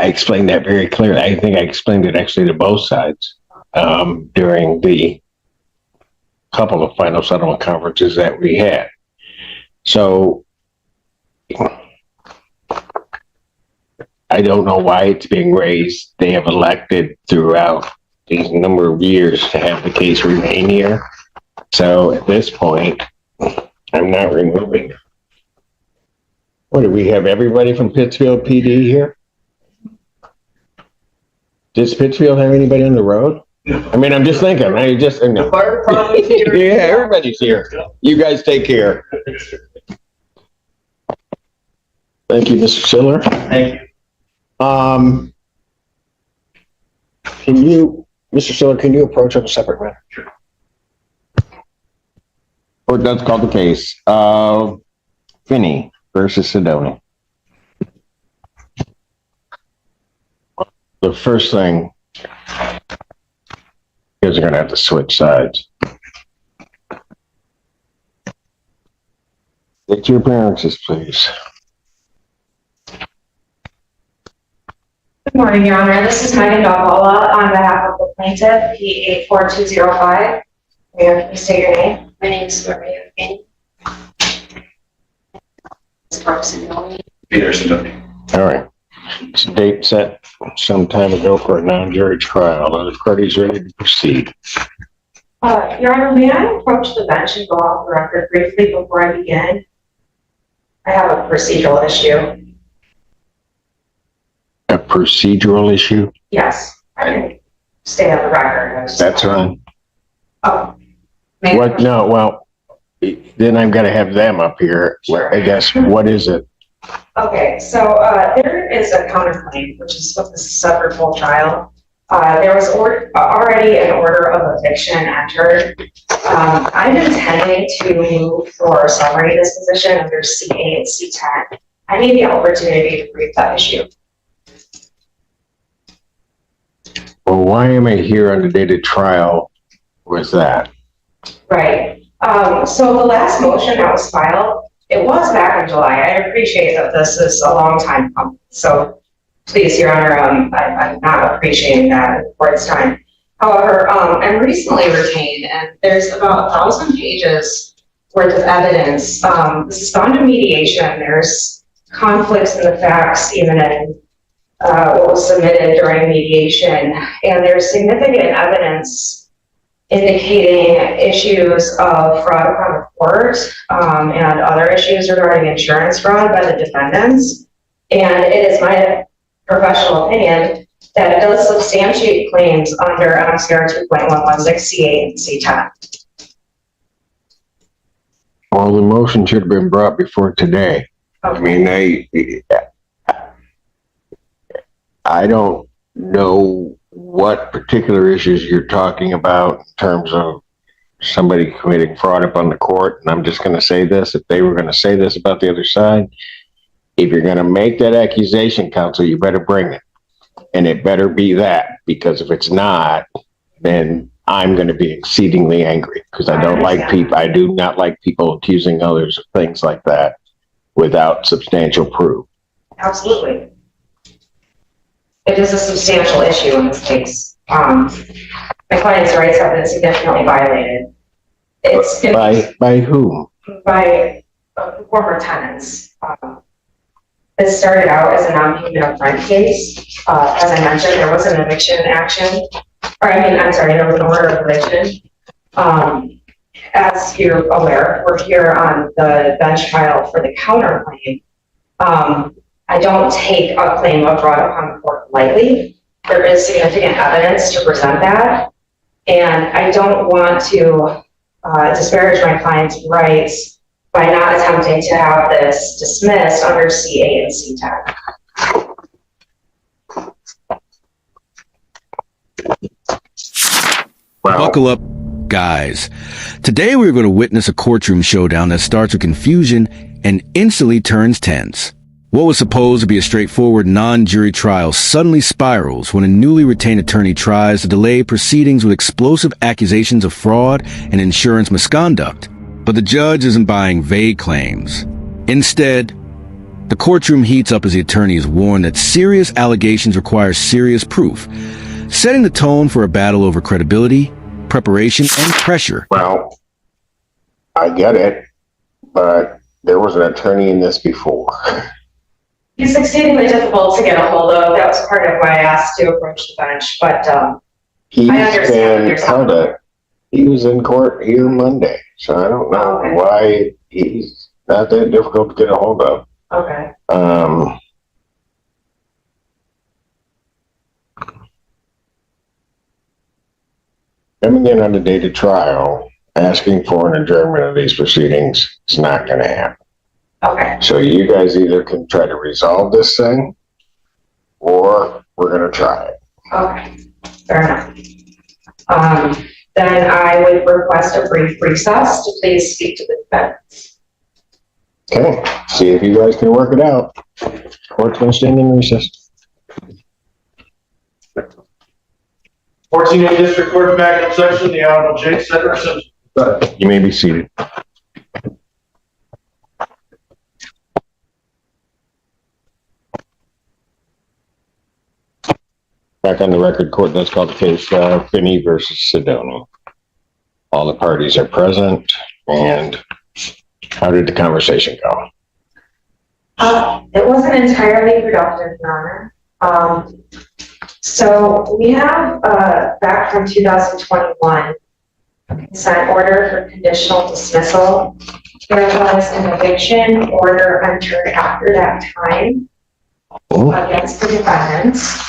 I explained that very clearly. I think I explained it actually to both sides during the couple of final settlement conferences that we had. So I don't know why it's being raised. They have elected throughout these number of years to have the case remain here. So at this point, I'm not removing it. What, do we have everybody from Pittsfield PD here? Does Pittsfield have anybody on the road? I mean, I'm just thinking. The fire department's here. Yeah, everybody's here. You guys take care. Thank you, Mr. Schiller. Thank you. Mr. Schiller, can you approach on a separate matter? Sure. Or let's call the case. Finney versus Sedona. The first thing, you guys are going to have to switch sides. State your appearances, please. Good morning, Your Honor. This is Megan Dalvala on behalf of the plaintiff, P84205. Mayor, can you state your name? My name is Maria Finney. It's Sedona. Peter Sedona. All right. It's a date set some time ago for a non-jury trial. Are the parties ready to proceed? Your Honor, may I approach the bench and go off the record briefly before I begin? I have a procedural issue. A procedural issue? Yes, I can stay on the record. That's fine. Oh. What? No, well, then I've got to have them up here. Sure. I guess, what is it? Okay, so there is a counterclaim, which is what this is set for full trial. There was already an order of eviction entered. I'm intending to move for summary disposition under C8 and C10. I need the opportunity to brief that issue. Well, why am I here on the date of trial with that? Right. So the last motion that was filed, it was back in July. I appreciate that this is a long time coming. So please, Your Honor, I'm not appreciating that at the court's time. However, I'm recently retained, and there's about 1,000 pages worth of evidence. This has gone to mediation. There's conflicts in the facts, even in what was submitted during mediation, and there's significant evidence indicating issues of fraud upon the court and other issues regarding insurance fraud by the defendants. And it is my professional opinion that it does substantiate claims under MCR 2.116 C8 and C10. Well, the motion should have been brought before today. Okay. I mean, I don't know what particular issues you're talking about in terms of somebody committing fraud upon the court. And I'm just going to say this, if they were going to say this about the other side, if you're going to make that accusation, counsel, you better bring it. And it better be that, because if it's not, then I'm going to be exceedingly angry, because I don't like people. I do not like people accusing others of things like that without substantial proof. Absolutely. It is a substantial issue in this case. My client's rights have been significantly violated. By whom? By former tenants. It started out as a non-payment of rent case. As I mentioned, there was an eviction action. There was an order of eviction. As you're aware, we're here on the bench trial for the counterclaim. I don't take a claim of fraud upon the court lightly. There is significant evidence to present that. And I don't want to disparage my client's rights by not attempting to have this dismissed under C8 and C10. Wow. Buckle up, guys. Today we're going to witness a courtroom showdown that starts with confusion and instantly turns tense. What was supposed to be a straightforward non-jury trial suddenly spirals when a newly retained attorney tries to delay proceedings with explosive accusations of fraud and insurance misconduct. But the judge isn't buying vague claims. Instead, The courtroom heats up as the attorney is warned that serious allegations require serious proof, setting the tone for a battle over credibility, preparation, and pressure. Well, I get it, but there was an attorney in this before. He's exceedingly difficult to get a hold of. That was part of why I asked to approach the bench, but, He's I understand been there's held up. He was in court here Monday, so I don't know Okay. why he's not that difficult to get a hold of. okay. Coming in on the date of trial, asking for an adjournment of these proceedings is not going to happen. Okay, So you guys either can try to resolve this thing, or we're going to try it. okay, fair enough. Then I would request a brief recess to please speak to the defense. Okay, see if you guys can work it out. Court's going to stand in recess. 14th District Court back in session, the Honorable Jake Sederson. You may be seated. Back on the record, court does call the case Finney versus Sedona. All the parties are present, and how did the conversation go? It wasn't entirely productive, Your Honor. So we have, back from 2021, a consent order for conditional dismissal. There was an eviction order entered after that time against the defendants.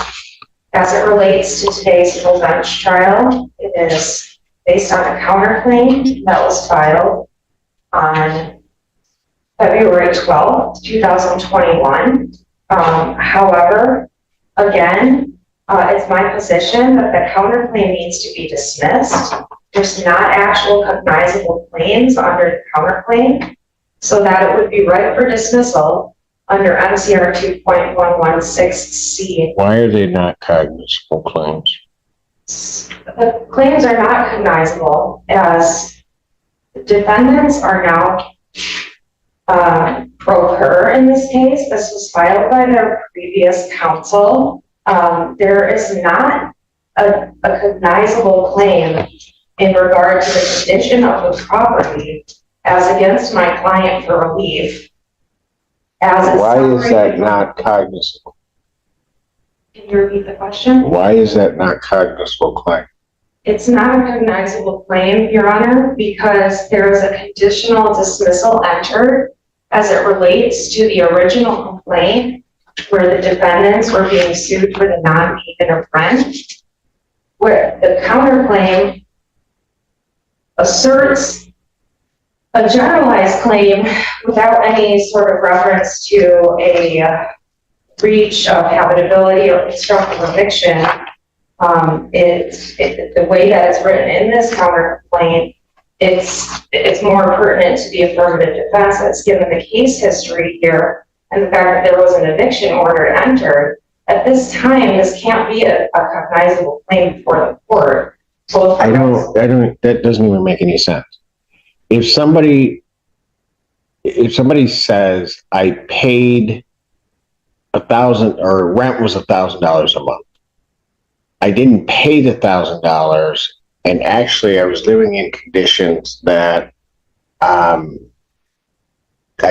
As it relates to today's full bench trial, it is based on a counterclaim that was filed on February 12th, 2021. However, again, it's my position that the counterclaim needs to be dismissed. There's not actual cognizable claims under the counterclaim, so that it would be right for dismissal under MCR 2.116C. Why are they not cognizable claims? The claims are not cognizable as defendants are now pro per in this case. This was filed by their previous counsel. There is not a cognizable claim in regard to the condition of the property as against my client for relief. Why is that not cognizable? Can you repeat the question? Why is that not cognizable claim? It's not a cognizable claim, Your Honor, because there is a conditional dismissal entered as it relates to the original complaint where the defendants were being sued for the non-payment of rent, where the counterclaim asserts a generalized claim without any sort of reference to a breach of habitability or constructive eviction. The way that it's written in this counterclaim, it's more pertinent to the affirmative defense that's given the case history here and the fact that there was an eviction order entered. At this time, this can't be a cognizable claim for the court. That doesn't even make any sense. If somebody says I paid $1,000 or rent was $1,000 a month, I didn't pay the $1,000, and actually I was living in conditions that I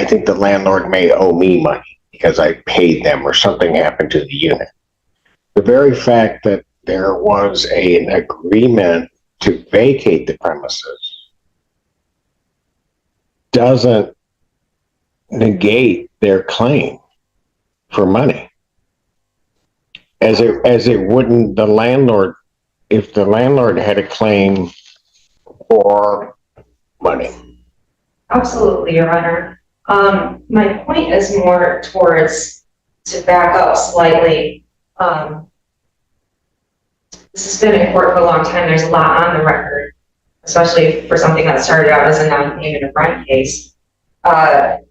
think the landlord may owe me money because I paid them or something happened to the unit. The very fact that there was an agreement to vacate the premises doesn't negate their claim for money. As it wouldn't the landlord, if the landlord had a claim for money. Absolutely, Your Honor. My point is more towards, to back up slightly, this has been in court for a long time. There's a lot on the record, especially for something that started out as a non-payment of rent case. The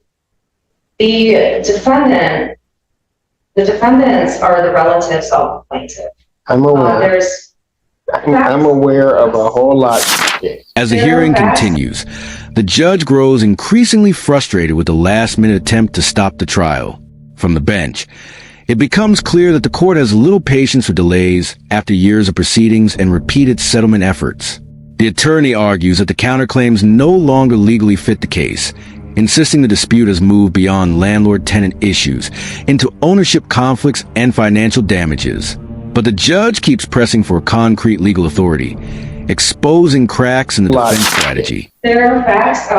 defendants are the relatives of the plaintiff. I'm aware. I'm aware of a whole lot. As the hearing continues, the judge grows increasingly frustrated with the last-minute attempt to stop the trial. from the bench. It becomes clear that the court has little patience for delays after years of proceedings and repeated settlement efforts. The attorney argues that the counterclaims no longer legally fit the case, insisting the dispute has moved beyond landlord-tenant issues into ownership conflicts and financial damages. But the judge keeps pressing for concrete legal authority, exposing cracks in the defense strategy. There are facts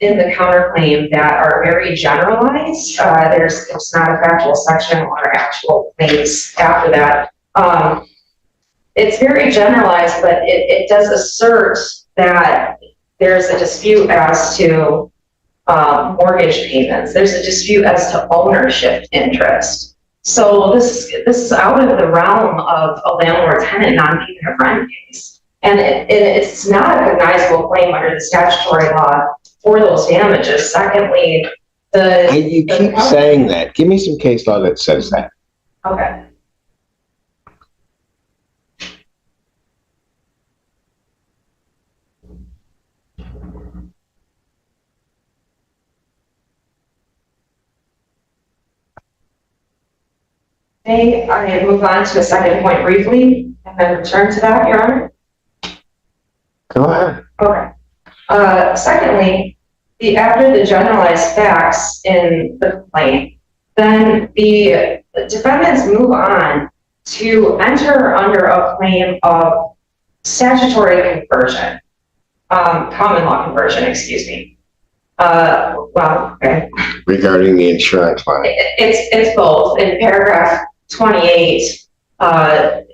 in the counterclaim that are very generalized. There's not a factual section or actual claims after that. It's very generalized, but it does assert that there's a dispute as to mortgage payments. There's a dispute as to ownership interest. So this is out of the realm of a landlord-tenant non-payment of rent case. And it's not a cognizable claim under the statutory law for those damages. Secondly, You keep saying that. Give me some case law that says that. Okay. May I move on to a second point briefly and then return to that, Your Honor? Go ahead. Okay. Secondly, after the generalized facts in the complaint, then the defendants move on to enter under a claim of statutory conversion, common law conversion, excuse me. Okay. Regarding the insurance line. It's both. In paragraph 28,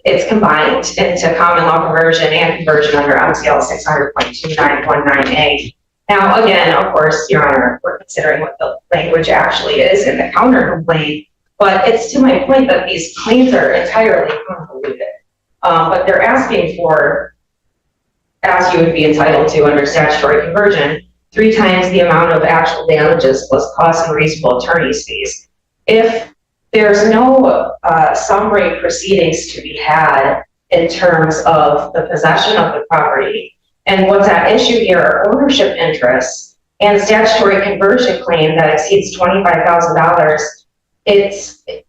it's combined into common law conversion and conversion under MCL 600.2919A. Now, again, of course, Your Honor, we're considering what the language actually is in the counter complaint, but it's to my point that these claims are entirely convoluted. But they're asking for, as you would be entitled to under statutory conversion, 3 times the amount of actual damages plus costs and reasonable attorney's fees. If there's no summary proceedings to be had in terms of the possession of the property, and what's at issue here are ownership interests and statutory conversion claim that exceeds $25,000, it's in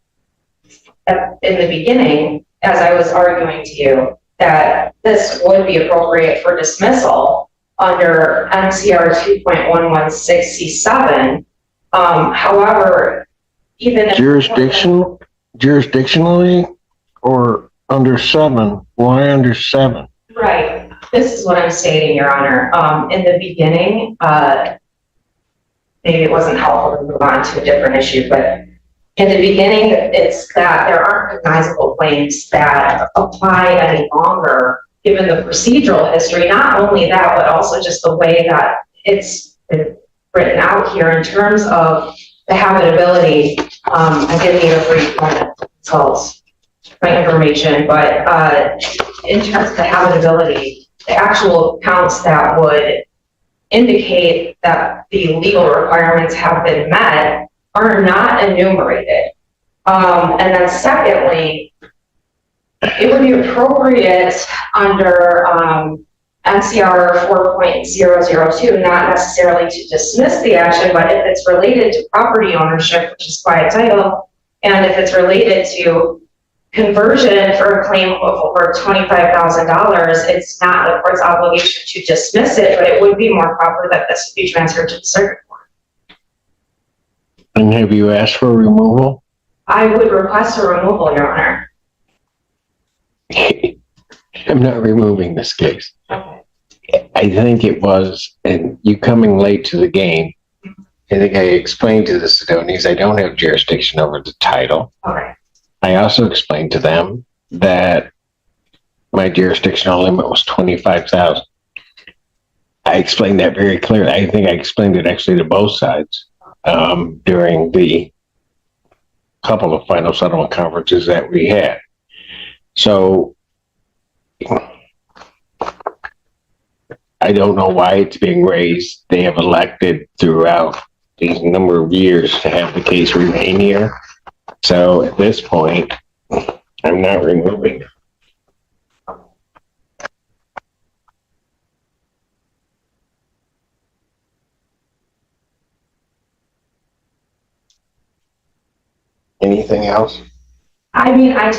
the beginning, as I was arguing to you, that this would be appropriate for dismissal under MCR 2.116C7. However, even if jurisdictionally or under 7? Why under 7? Right. This is what I'm stating, Your Honor. In the beginning, maybe it wasn't helpful to move on to a different issue, but in the beginning, it's that there aren't cognizable claims that apply any longer, given the procedural history. Not only that, but also just the way that it's been written out here in terms of the habitability. I did need a brief moment to consult my information, but in terms of the habitability, the actual counts that would indicate that the legal requirements have been met are not enumerated. And then secondly, it would be appropriate under MCR 4.002, not necessarily to dismiss the action, but if it's related to property ownership, which is quiet title, and if it's related to conversion for a claim of over $25,000, it's not the court's obligation to dismiss it, but it would be more proper that this be transferred to the circuit court. And have you asked for removal? I would request a removal, Your Honor. I'm not removing this case. Okay. I think it was, and you coming late to the game, I think I explained to the Sidonians I don't have jurisdiction over the title. Okay. I also explained to them that my jurisdictional limit was $25,000. I explained that very clearly. I think I explained it actually to both sides during the couple of final settlement conferences that we had. So I don't know why it's being raised. They have elected throughout these number of years to have the case remain here. So at this point, I'm not removing it. anything else? I mean, I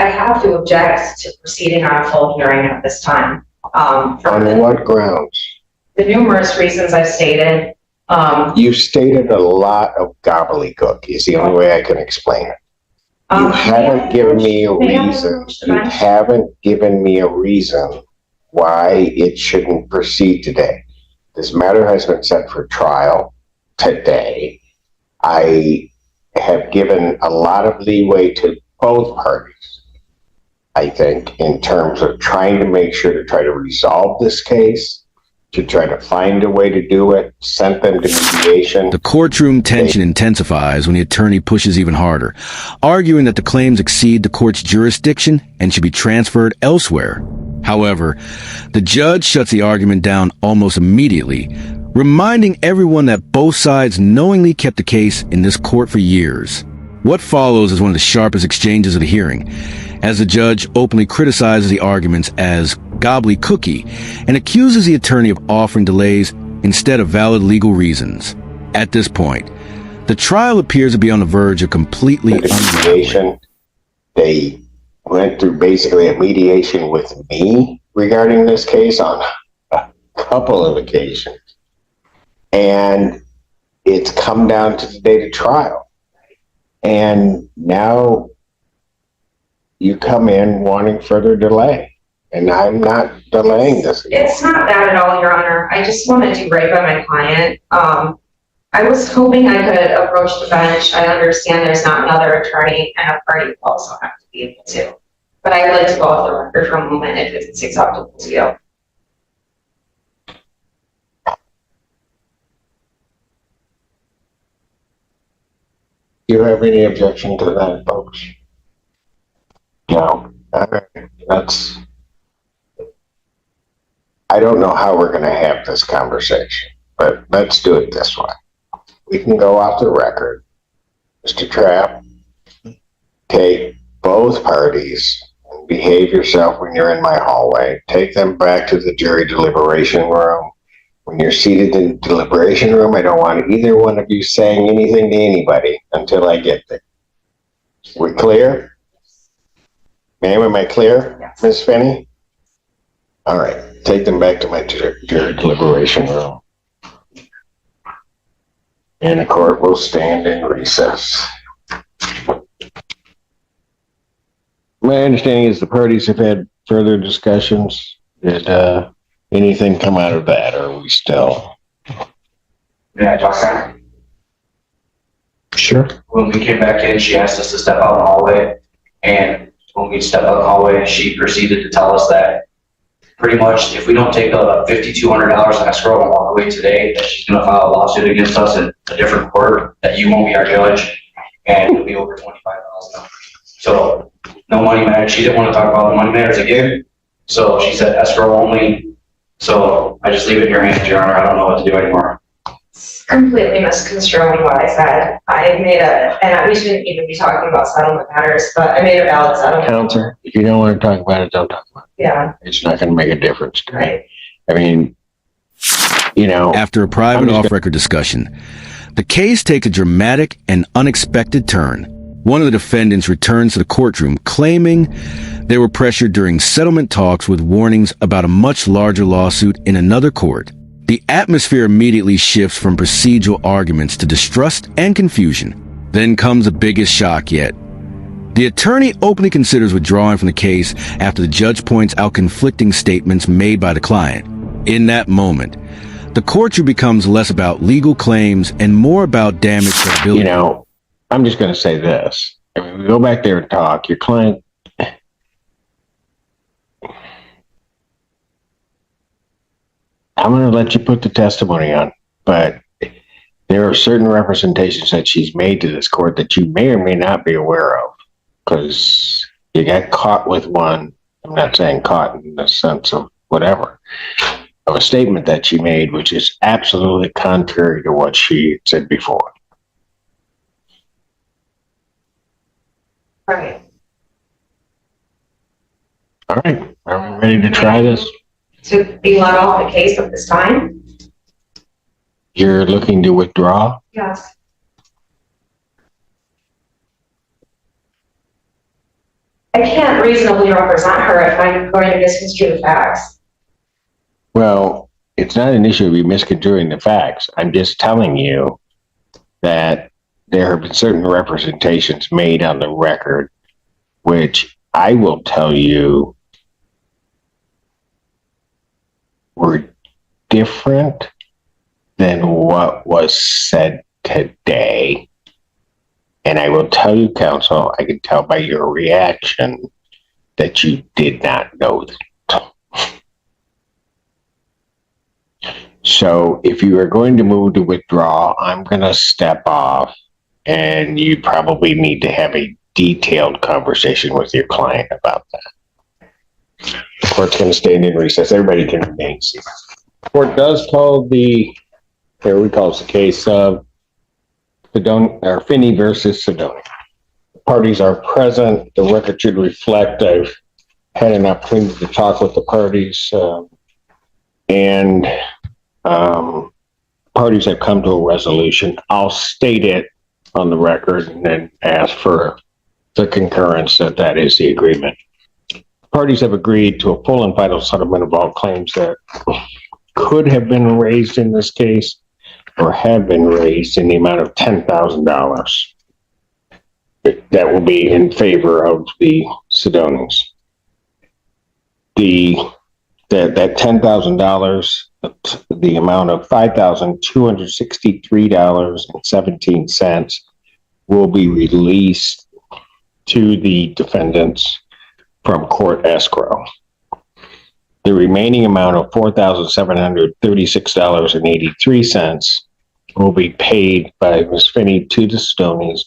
have to object to proceeding on a full hearing at this time. For On what grounds? the numerous reasons I've stated. You've stated a lot of gobbledygook is the only way I can explain it. You haven't given me a reason. You haven't given me a reason why it shouldn't proceed today. This matter has been set for trial today. I have given a lot of leeway to both parties, I think, in terms of trying to make sure to try to resolve this case, to try to find a way to do it, sent them to mediation. The courtroom tension intensifies when the attorney pushes even harder, arguing that the claims exceed the court's jurisdiction and should be transferred elsewhere. However, the judge shuts the argument down almost immediately, reminding everyone that both sides knowingly kept the case in this court for years. What follows is one of the sharpest exchanges of the hearing, as the judge openly criticizes the arguments as gobbledygooky and accuses the attorney of offering delays instead of valid legal reasons. At this point, the trial appears to be on the verge of completely Mediation. They went through basically a mediation with me regarding this case on a couple of occasions. And it's come down to the date of trial. And now you come in wanting further delay. And I'm not delaying this anymore. It's not that at all, Your Honor. I just want to do right by my client. I was hoping I could approach the bench. I understand there's not another attorney and a party will also have to be able to. But I'd like to go off the record for a moment if it's acceptable to you. Do you have any objection to that, folks? No. All right. I don't know how we're going to have this conversation, but let's do it this way. We can go off the record. Mr. Trapp, take both parties and behave yourself when you're in my hallway. Take them back to the jury deliberation room. When you're seated in the deliberation room, I don't want either one of you saying anything to anybody until I get there. We clear? Ma'am, am I clear, Yes. Ms. Finney? All right, take them back to my jury deliberation room. And the court will stand in recess. My understanding is the parties have had further discussions. Did anything come out of that, or are we still? Yeah, Jocelyn, Sure. when we came back in, she asked us to step out in the hallway. And when we stepped out in the hallway, she proceeded to tell us that pretty much if we don't take the $5,200 in escrow and walk away today, that she's going to file a lawsuit against us in a different court, that you won't be our judge, and it'll be over $25,000. So no money matters. She didn't want to talk about the money matters again. So she said escrow only. So I just leave it in your hands, Your Honor. I don't know what to do anymore. Completely misconstruing what I said. And we shouldn't even be talking about settlement matters, but I made a valid settlement. Counselor, if you don't want to talk about it, don't talk about Yeah, it. It's not going to make a difference to me. right. I mean, you know. After a private I'm just off-record discussion, the case takes a dramatic and unexpected turn. One of the defendants returns to the courtroom claiming they were pressured during settlement talks with warnings about a much larger lawsuit in another court. The atmosphere immediately shifts from procedural arguments to distrust and confusion. Then comes the biggest shock yet. The attorney openly considers withdrawing from the case after the judge points out conflicting statements made by the client. In that moment, the courtroom becomes less about legal claims and more about damaged credibility. You know, I'm just going to say this. I mean, we go back there and talk. Your client, I'm going to let you put the testimony on, but there are certain representations that she's made to this court that you may or may not be aware of, because you got caught with one. I'm not saying caught in the sense of whatever, of a statement that she made, which is absolutely contrary to what she said before. Right. All right, are we ready to try this? To be let off the case at this time? You're looking to withdraw? Yes. I can't reasonably represent her if I'm going to misconstrue the facts. Well, it's not an issue of you misconstruing the facts. I'm just telling you that there have been certain representations made on the record, which I will tell you were different than what was said today. And I will tell you, counsel, I can tell by your reaction that you did not know that. So if you are going to move to withdraw, I'm going to step off, and you probably need to have a detailed conversation with your client about that. The court's going to stand in recess. Everybody can remain seated. The court does call here we call the case of Finney versus Sedoni. The parties are present. The record should reflect I've had an opportunity to talk with the parties, and parties have come to a resolution. I'll state it on the record and then ask for the concurrence that that is the agreement. Parties have agreed to a full and final settlement of all claims that could have been raised in this case or have been raised in the amount of $10,000. That will be in favor of the Sedonis. That $10,000, the amount of $5,263.17 will be released to the defendants from court escrow. The remaining amount of $4,736.83 will be paid by Ms. Finney to the Sedonis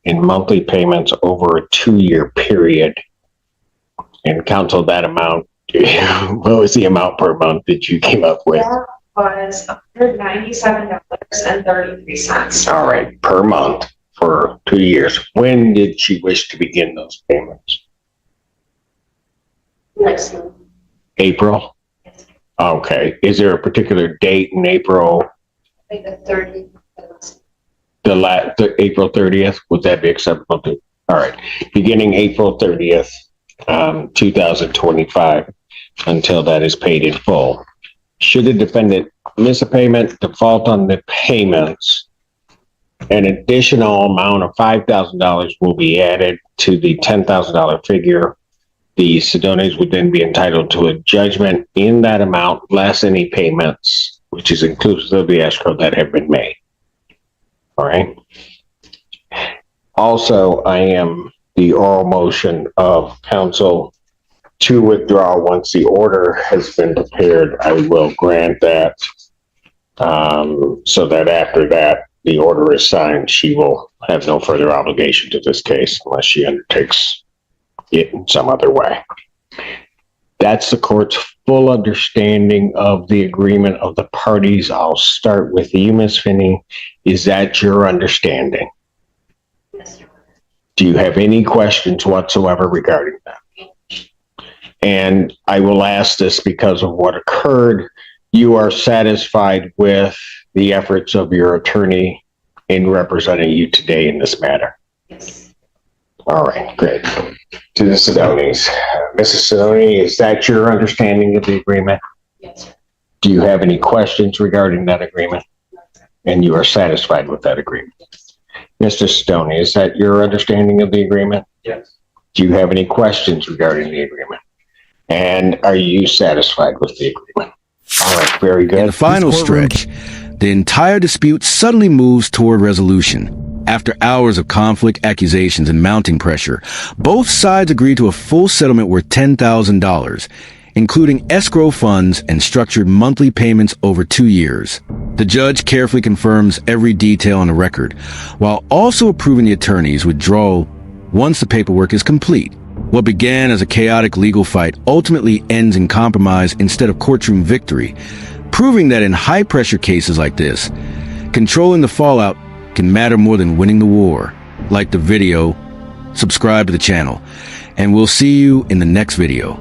in monthly payments over a 2-year period. And counsel, that amount, what was the amount per month that you came up with? That was $197.33. All right, per month for 2 years. When did she wish to begin those payments? Next month. April? Okay. Is there a particular date in April? Like the 30th. The April 30th? Would that be acceptable to? All right. Beginning April 30th, 2025, until that is paid in full. Should the defendant miss a payment, default on the payments, an additional amount of $5,000 will be added to the $10,000 figure. The Sedonis would then be entitled to a judgment in that amount, less any payments, which is inclusive of the escrow that have been made. All right. Also, I am the oral motion of counsel to withdraw once the order has been prepared. I will grant that, so that after that, the order is signed, she will have no further obligation to this case unless she undertakes it in some other way. That's the court's full understanding of the agreement of the parties. I'll start with you, Ms. Finney. Is that your understanding? Yes, Your Honor. Do you have any questions whatsoever regarding that? And I will ask this because of what occurred. You are satisfied with the efforts of your attorney in representing you today in this matter? Yes. All right, great. To the Sedonis. Mrs. Sedoni, is that your understanding of the agreement? Yes, sir. Do you have any questions regarding that agreement? No, sir. And you are satisfied with that agreement? Yes. Mr. Sedoni, is that your understanding of the agreement? Yes. Do you have any questions regarding the agreement? And are you satisfied with the agreement? All right, very good. In the final stretch, the entire dispute suddenly moves toward resolution. After hours of conflict, accusations, and mounting pressure, both sides agree to a full settlement worth $10,000, including escrow funds and structured monthly payments over 2 years. The judge carefully confirms every detail on the record, while also approving the attorney's withdrawal once the paperwork is complete. What began as a chaotic legal fight ultimately ends in compromise instead of courtroom victory, proving that in high-pressure cases like this, controlling the fallout can matter more than winning the war. Like the video, subscribe to the channel, and we'll see you in the next video.